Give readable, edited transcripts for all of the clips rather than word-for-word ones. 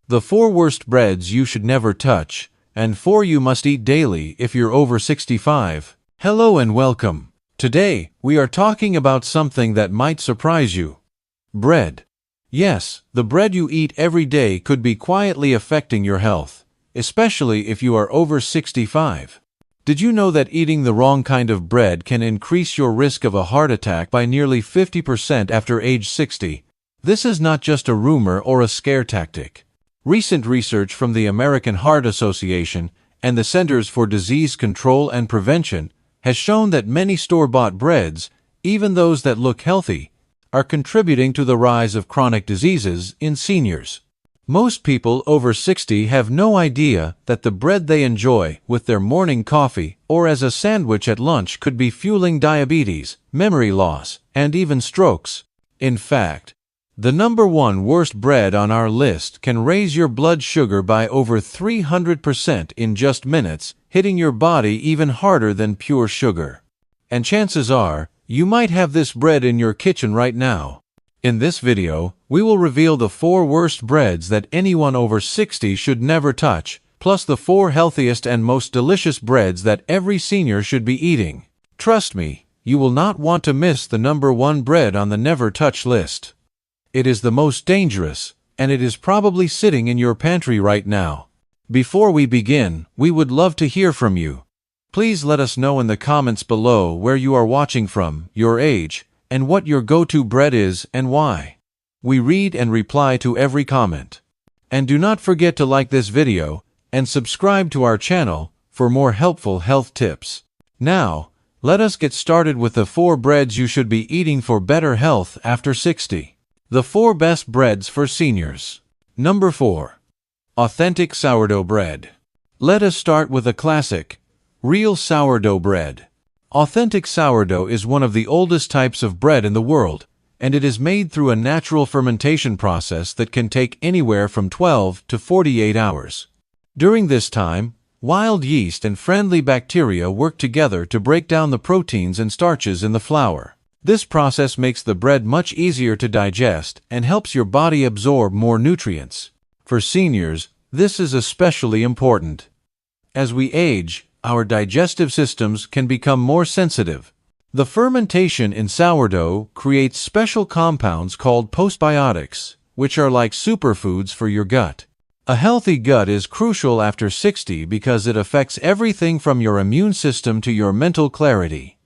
The 4 worst breads you should never touch, and 4 you must eat daily if you're over 65. Hello and welcome. Today, we are talking about something that might surprise you. Bread. Yes, the bread you eat every day could be quietly affecting your health, especially if you are over 65. Did you know that eating the wrong kind of bread can increase your risk of a heart attack by nearly 50% after age 60? This is not just a rumor or a scare tactic. Recent research from the American Heart Association and the Centers for Disease Control and Prevention has shown that many store-bought breads, even those that look healthy, are contributing to the rise of chronic diseases in seniors. Most people over 60 have no idea that the bread they enjoy with their morning coffee or as a sandwich at lunch could be fueling diabetes, memory loss, and even strokes. In fact, the number 1 worst bread on our list can raise your blood sugar by over 300% in just minutes, hitting your body even harder than pure sugar. And chances are, you might have this bread in your kitchen right now. In this video, we will reveal the 4 worst breads that anyone over 60 should never touch, plus the 4 healthiest and most delicious breads that every senior should be eating. Trust me, you will not want to miss the number 1 bread on the never touch list. It is the most dangerous, and it is probably sitting in your pantry right now. Before we begin, we would love to hear from you. Please let us know in the comments below where you are watching from, your age, and what your go-to bread is and why. We read and reply to every comment. And do not forget to like this video and subscribe to our channel for more helpful health tips. Now, let us get started with the 4 breads you should be eating for better health after 60. The 4 best breads for seniors. Number 4. Authentic sourdough bread. Let us start with a classic, real sourdough bread. Authentic sourdough is one of the oldest types of bread in the world, and it is made through a natural fermentation process that can take anywhere from 12 to 48 hours. During this time, wild yeast and friendly bacteria work together to break down the proteins and starches in the flour. This process makes the bread much easier to digest and helps your body absorb more nutrients. For seniors, this is especially important. As we age, our digestive systems can become more sensitive. The fermentation in sourdough creates special compounds called postbiotics, which are like superfoods for your gut. A healthy gut is crucial after 60 because it affects everything from your immune system to your mental clarity.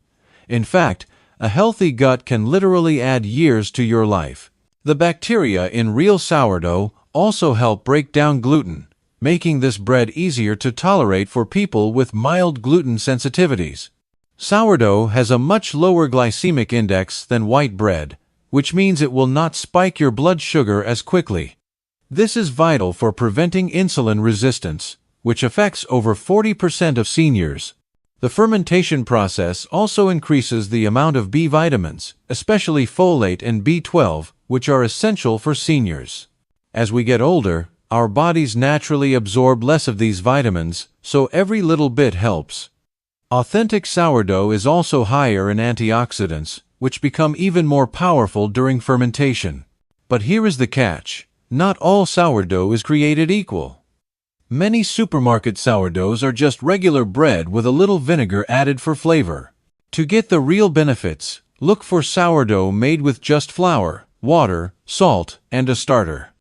In fact, a healthy gut can literally add years to your life. The bacteria in real sourdough also help break down gluten, making this bread easier to tolerate for people with mild gluten sensitivities. Sourdough has a much lower glycemic index than white bread, which means it will not spike your blood sugar as quickly. This is vital for preventing insulin resistance, which affects over 40% of seniors. The fermentation process also increases the amount of B vitamins, especially folate and B12, which are essential for seniors. As we get older, our bodies naturally absorb less of these vitamins, so every little bit helps. Authentic sourdough is also higher in antioxidants, which become even more powerful during fermentation. But here is the catch: not all sourdough is created equal. Many supermarket sourdoughs are just regular bread with a little vinegar added for flavor. To get the real benefits, look for sourdough made with just flour, water, salt, and a starter.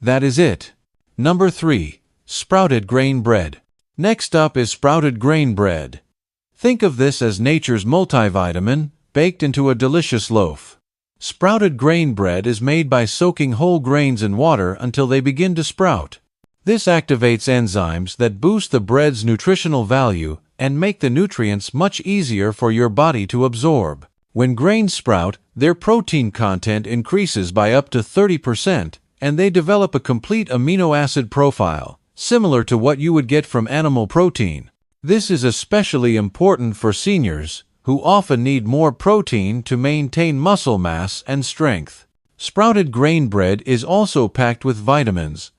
That is it. Number 3. Sprouted grain bread. Next up is sprouted grain bread. Think of this as nature's multivitamin, baked into a delicious loaf. Sprouted grain bread is made by soaking whole grains in water until they begin to sprout. This activates enzymes that boost the bread's nutritional value and make the nutrients much easier for your body to absorb. When grains sprout, their protein content increases by up to 30%, and they develop a complete amino acid profile, similar to what you would get from animal protein. This is especially important for seniors, who often need more protein to maintain muscle mass and strength. Sprouted grain bread is also packed with vitamins.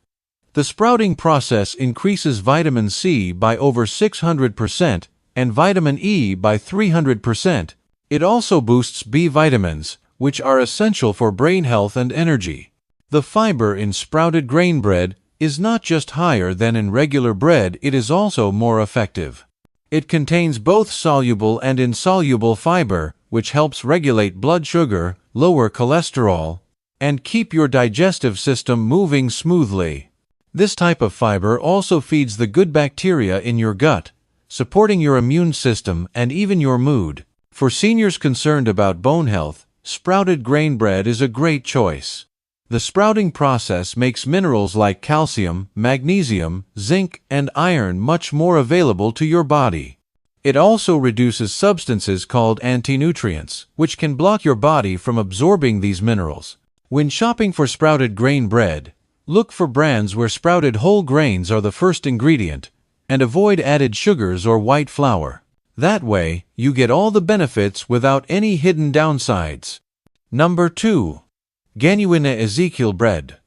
The sprouting process increases vitamin C by over 600% and vitamin E by 300%. It also boosts B vitamins, which are essential for brain health and energy. The fiber in sprouted grain bread is not just higher than in regular bread, it is also more effective. It contains both soluble and insoluble fiber, which helps regulate blood sugar, lower cholesterol, and keep your digestive system moving smoothly. This type of fiber also feeds the good bacteria in your gut, supporting your immune system and even your mood. For seniors concerned about bone health, sprouted grain bread is a great choice. The sprouting process makes minerals like calcium, magnesium, zinc, and iron much more available to your body. It also reduces substances called anti-nutrients, which can block your body from absorbing these minerals. When shopping for sprouted grain bread, look for brands where sprouted whole grains are the first ingredient, and avoid added sugars or white flour. That way, you get all the benefits without any hidden downsides. Number 2. Genuine Ezekiel bread.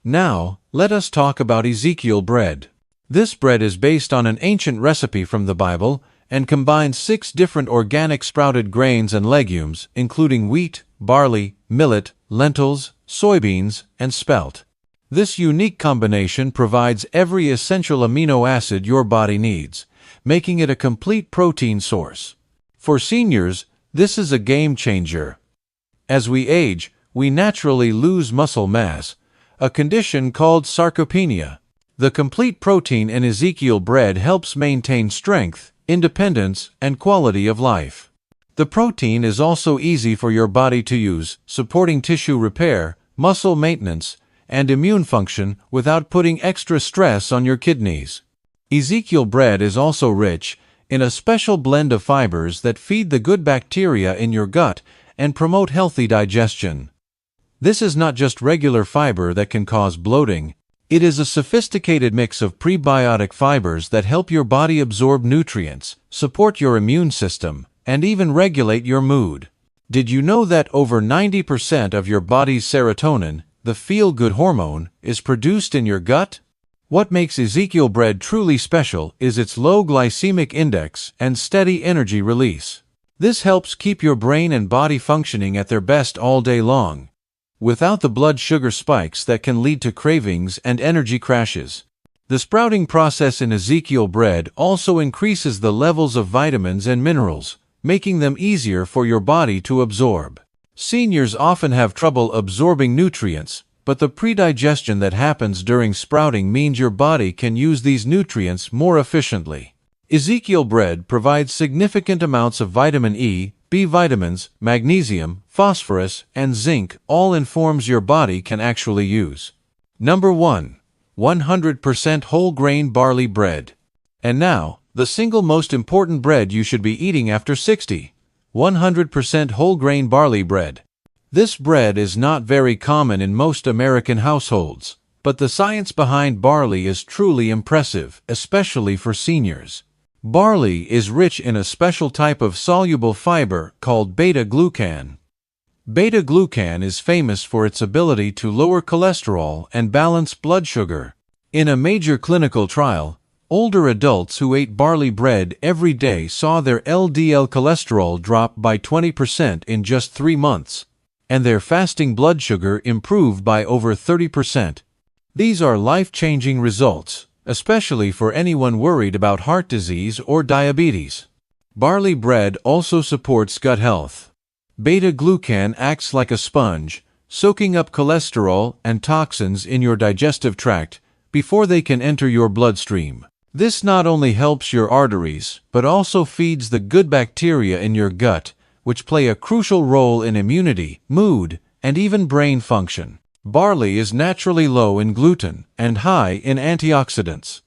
Now, let us talk about Ezekiel bread. This bread is based on an ancient recipe from the Bible and combines 6 different organic sprouted grains and legumes, including wheat, barley, millet, lentils, soybeans, and spelt. This unique combination provides every essential amino acid your body needs, making it a complete protein source. For seniors, this is a game changer. As we age, we naturally lose muscle mass, a condition called sarcopenia. The complete protein in Ezekiel bread helps maintain strength, independence, and quality of life. The protein is also easy for your body to use, supporting tissue repair, muscle maintenance, and immune function without putting extra stress on your kidneys. Ezekiel bread is also rich in a special blend of fibers that feed the good bacteria in your gut and promote healthy digestion. This is not just regular fiber that can cause bloating. It is a sophisticated mix of prebiotic fibers that help your body absorb nutrients, support your immune system, and even regulate your mood. Did you know that over 90% of your body's serotonin, the feel-good hormone, is produced in your gut? What makes Ezekiel bread truly special is its low glycemic index and steady energy release. This helps keep your brain and body functioning at their best all day long, without the blood sugar spikes that can lead to cravings and energy crashes. The sprouting process in Ezekiel bread also increases the levels of vitamins and minerals, making them easier for your body to absorb. Seniors often have trouble absorbing nutrients, but the predigestion that happens during sprouting means your body can use these nutrients more efficiently. Ezekiel bread provides significant amounts of vitamin E, B vitamins, magnesium, phosphorus, and zinc, all in forms your body can actually use. Number 1. 100% whole grain barley bread. And now, the single most important bread you should be eating after 60. 100% whole grain barley bread. This bread is not very common in most American households, but the science behind barley is truly impressive, especially for seniors. Barley is rich in a special type of soluble fiber called beta-glucan. Beta-glucan is famous for its ability to lower cholesterol and balance blood sugar. In a major clinical trial, older adults who ate barley bread every day saw their LDL cholesterol drop by 20% in just 3 months, and their fasting blood sugar improved by over 30%. These are life-changing results, especially for anyone worried about heart disease or diabetes. Barley bread also supports gut health. Beta-glucan acts like a sponge, soaking up cholesterol and toxins in your digestive tract before they can enter your bloodstream. This not only helps your arteries, but also feeds the good bacteria in your gut, which play a crucial role in immunity, mood, and even brain function. Barley is naturally low in gluten and high in antioxidants.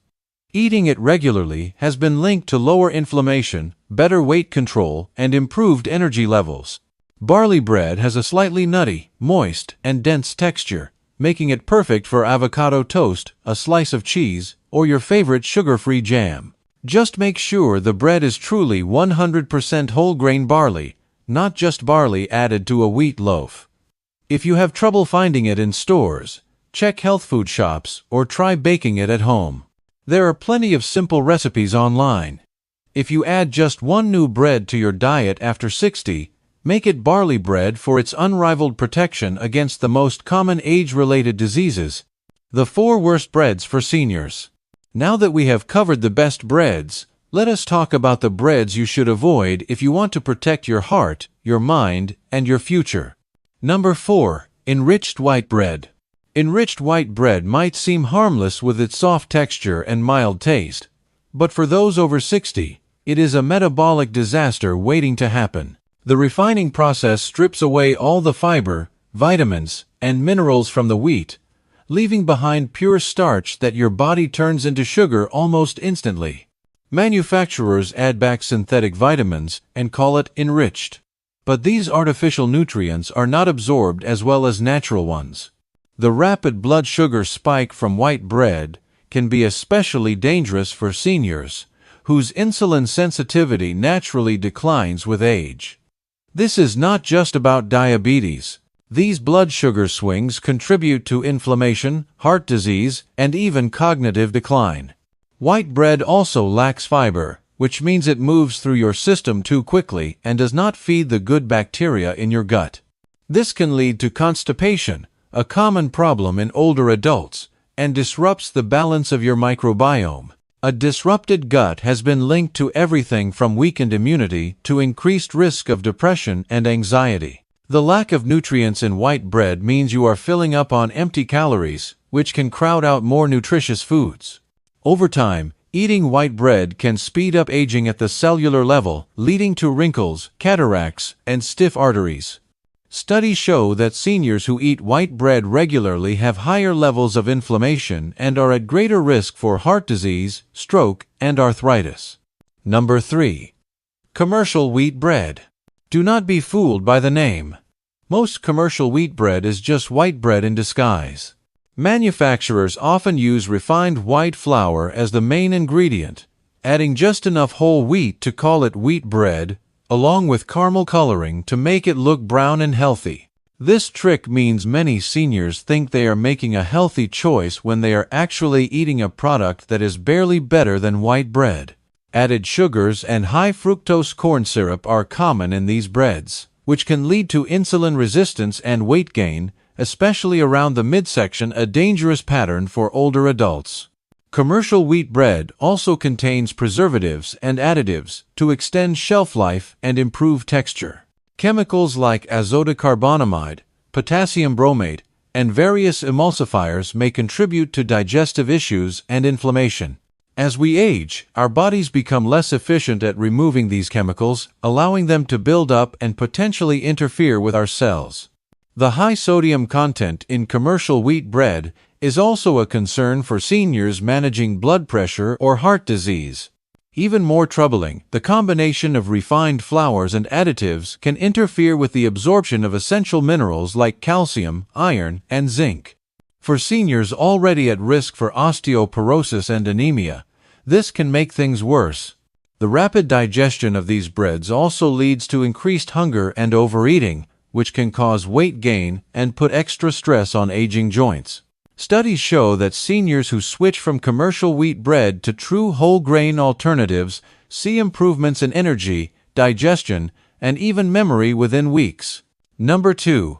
Eating it regularly has been linked to lower inflammation, better weight control, and improved energy levels. Barley bread has a slightly nutty, moist, and dense texture, making it perfect for avocado toast, a slice of cheese, or your favorite sugar-free jam. Just make sure the bread is truly 100% whole grain barley, not just barley added to a wheat loaf. If you have trouble finding it in stores, check health food shops or try baking it at home. There are plenty of simple recipes online. If you add just one new bread to your diet after 60, make it barley bread for its unrivaled protection against the most common age-related diseases. The 4 worst breads for seniors. Now that we have covered the best breads, let us talk about the breads you should avoid if you want to protect your heart, your mind, and your future. Number 4. Enriched white bread. Enriched white bread might seem harmless with its soft texture and mild taste, but for those over 60, it is a metabolic disaster waiting to happen. The refining process strips away all the fiber, vitamins, and minerals from the wheat, leaving behind pure starch that your body turns into sugar almost instantly. Manufacturers add back synthetic vitamins and call it enriched. But these artificial nutrients are not absorbed as well as natural ones. The rapid blood sugar spike from white bread can be especially dangerous for seniors, whose insulin sensitivity naturally declines with age. This is not just about diabetes. These blood sugar swings contribute to inflammation, heart disease, and even cognitive decline. White bread also lacks fiber, which means it moves through your system too quickly and does not feed the good bacteria in your gut. This can lead to constipation, a common problem in older adults, and disrupts the balance of your microbiome. A disrupted gut has been linked to everything from weakened immunity to increased risk of depression and anxiety. The lack of nutrients in white bread means you are filling up on empty calories, which can crowd out more nutritious foods. Over time, eating white bread can speed up aging at the cellular level, leading to wrinkles, cataracts, and stiff arteries. Studies show that seniors who eat white bread regularly have higher levels of inflammation and are at greater risk for heart disease, stroke, and arthritis. Number 3. Commercial wheat bread. Do not be fooled by the name. Most commercial wheat bread is just white bread in disguise. Manufacturers often use refined white flour as the main ingredient, adding just enough whole wheat to call it wheat bread, along with caramel coloring to make it look brown and healthy. This trick means many seniors think they are making a healthy choice when they are actually eating a product that is barely better than white bread. Added sugars and high fructose corn syrup are common in these breads, which can lead to insulin resistance and weight gain, especially around the midsection, a dangerous pattern for older adults. Commercial wheat bread also contains preservatives and additives to extend shelf life and improve texture. Chemicals like azotocarbonamide, potassium bromate, and various emulsifiers may contribute to digestive issues and inflammation. As we age, our bodies become less efficient at removing these chemicals, allowing them to build up and potentially interfere with our cells. The high sodium content in commercial wheat bread is also a concern for seniors managing blood pressure or heart disease. Even more troubling, the combination of refined flours and additives can interfere with the absorption of essential minerals like calcium, iron, and zinc. For seniors already at risk for osteoporosis and anemia, this can make things worse. The rapid digestion of these breads also leads to increased hunger and overeating, which can cause weight gain and put extra stress on aging joints. Studies show that seniors who switch from commercial wheat bread to true whole grain alternatives see improvements in energy, digestion, and even memory within weeks. Number 2.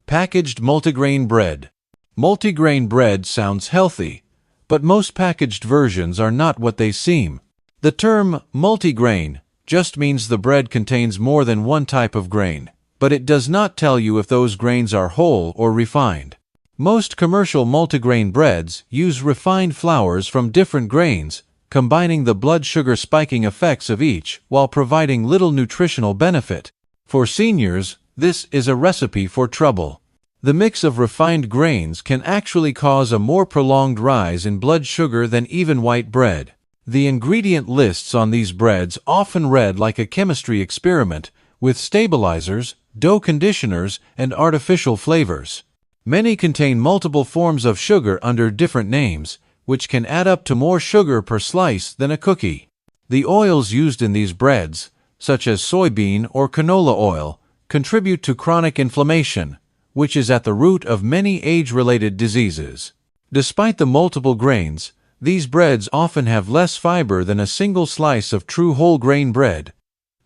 Packaged multigrain bread. Multigrain bread sounds healthy, but most packaged versions are not what they seem. The term multigrain just means the bread contains more than one type of grain, but it does not tell you if those grains are whole or refined. Most commercial multigrain breads use refined flours from different grains, combining the blood sugar spiking effects of each while providing little nutritional benefit. For seniors, this is a recipe for trouble. The mix of refined grains can actually cause a more prolonged rise in blood sugar than even white bread. The ingredient lists on these breads often read like a chemistry experiment, with stabilizers, dough conditioners, and artificial flavors. Many contain multiple forms of sugar under different names, which can add up to more sugar per slice than a cookie. The oils used in these breads, such as soybean or canola oil, contribute to chronic inflammation, which is at the root of many age-related diseases. Despite the multiple grains, these breads often have less fiber than a single slice of true whole grain bread,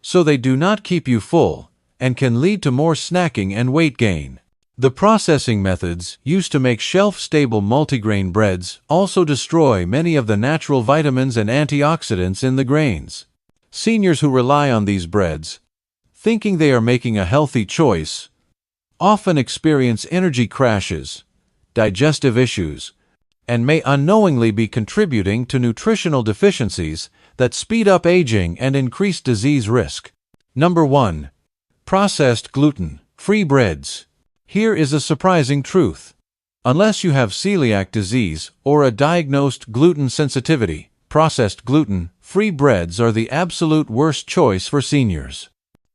so they do not keep you full and can lead to more snacking and weight gain. The processing methods used to make shelf-stable multigrain breads also destroy many of the natural vitamins and antioxidants in the grains. Seniors who rely on these breads, thinking they are making a healthy choice, often experience energy crashes, digestive issues, and may unknowingly be contributing to nutritional deficiencies that speed up aging and increase disease risk. Number 1. Processed gluten-free breads. Here is a surprising truth. Unless you have celiac disease or a diagnosed gluten sensitivity, processed gluten-free breads are the absolute worst choice for seniors.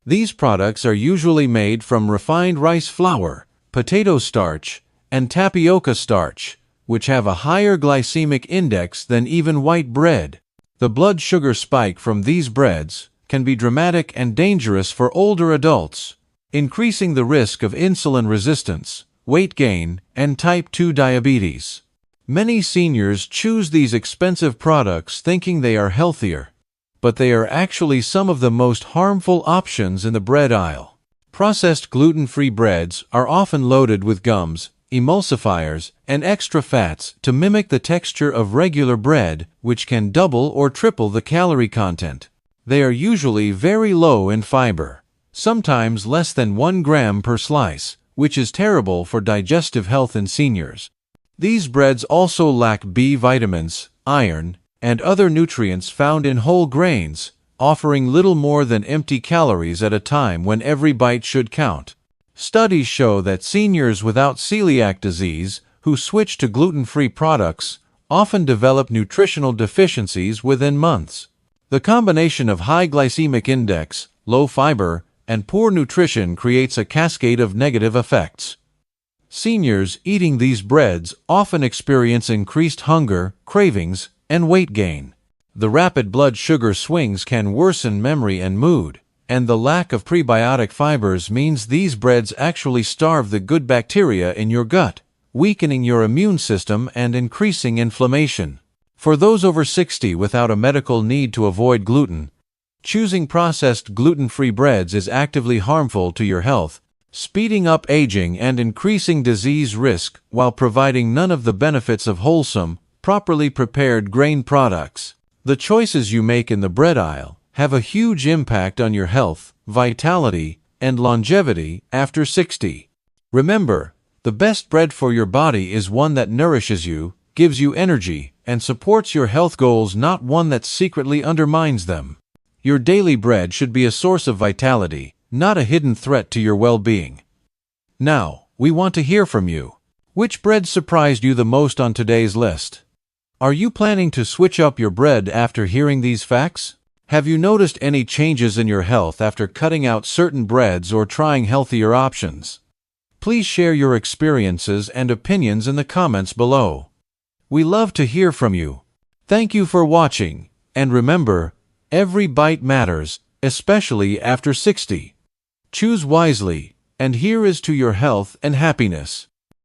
These products are usually made from refined rice flour, potato starch, and tapioca starch, which have a higher glycemic index than even white bread. The blood sugar spike from these breads can be dramatic and dangerous for older adults, increasing the risk of insulin resistance, weight gain, and type 2 diabetes. Many seniors choose these expensive products thinking they are healthier, but they are actually some of the most harmful options in the bread aisle. Processed gluten-free breads are often loaded with gums, emulsifiers, and extra fats to mimic the texture of regular bread, which can double or triple the calorie content. They are usually very low in fiber, sometimes less than 1 gram per slice, which is terrible for digestive health in seniors. These breads also lack B vitamins, iron, and other nutrients found in whole grains, offering little more than empty calories at a time when every bite should count. Studies show that seniors without celiac disease who switch to gluten-free products often develop nutritional deficiencies within months. The combination of high glycemic index, low fiber, and poor nutrition creates a cascade of negative effects. Seniors eating these breads often experience increased hunger, cravings, and weight gain. The rapid blood sugar swings can worsen memory and mood, and the lack of prebiotic fibers means these breads actually starve the good bacteria in your gut, weakening your immune system and increasing inflammation. For those over 60 without a medical need to avoid gluten, choosing processed gluten-free breads is actively harmful to your health, speeding up aging and increasing disease risk while providing none of the benefits of wholesome, properly prepared grain products. The choices you make in the bread aisle have a huge impact on your health, vitality, and longevity after 60. Remember, the best bread for your body is one that nourishes you, gives you energy, and supports your health goals, not one that secretly undermines them. Your daily bread should be a source of vitality, not a hidden threat to your well-being. Now, we want to hear from you. Which bread surprised you the most on today's list? Are you planning to switch up your bread after hearing these facts? Have you noticed any changes in your health after cutting out certain breads or trying healthier options? Please share your experiences and opinions in the comments below. We love to hear from you. Thank you for watching, and remember, every bite matters, especially after 60. Choose wisely, and here is to your health and happiness.